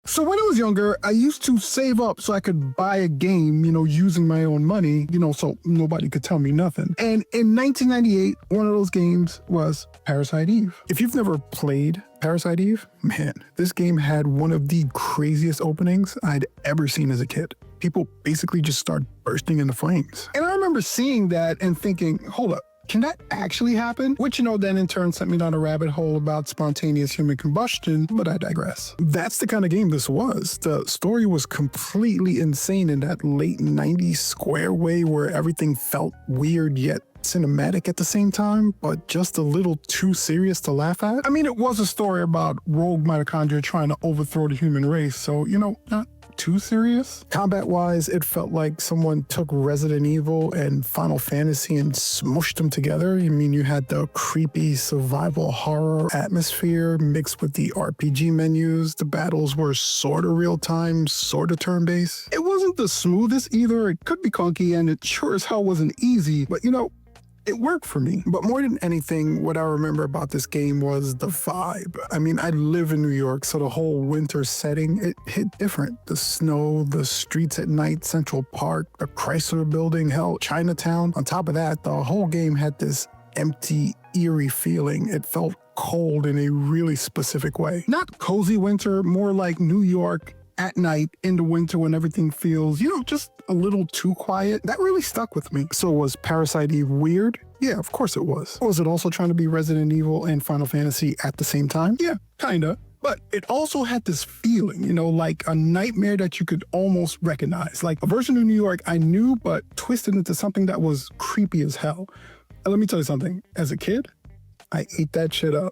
So when I was younger, I used to save up so I could buy a game, using my own money, so nobody could tell me nothing. And in 1998, one of those games was Parasite Eve. If you've never played Parasite Eve, man, this game had one of the craziest openings I'd ever seen as a kid. People basically just start bursting into flames. And I remember seeing that and thinking, hold up, can that actually happen? Which, then in turn sent me down a rabbit hole about spontaneous human combustion, but I digress. That's the kind of game this was. The story was completely insane in that late 90s square way where everything felt weird yet cinematic at the same time, but just a little too serious to laugh at. I mean, it was a story about rogue mitochondria trying to overthrow the human race, so, not too serious. Combat-wise, it felt like someone took Resident Evil and Final Fantasy and smushed them together. I mean, you had the creepy survival horror atmosphere mixed with the RPG menus. The battles were sort of real-time, sort of turn-based. It wasn't the smoothest either. It could be clunky, and it sure as hell wasn't easy, but it worked for me. But more than anything, what I remember about this game was the vibe. I mean, I live in New York, so the whole winter setting, it hit different. The snow, the streets at night, Central Park, the Chrysler Building, hell, Chinatown. On top of that, the whole game had this empty, eerie feeling. It felt cold in a really specific way. Not cozy winter, more like New York at night in the winter when everything feels, just a little too quiet. That really stuck with me. So was Parasite Eve weird? Yeah, of course it was. Was it also trying to be Resident Evil and Final Fantasy at the same time? Yeah, kinda. But it also had this feeling, like a nightmare that you could almost recognize. Like a version of New York I knew, but twisted into something that was creepy as hell. And let me tell you something. As a kid, I ate that shit up.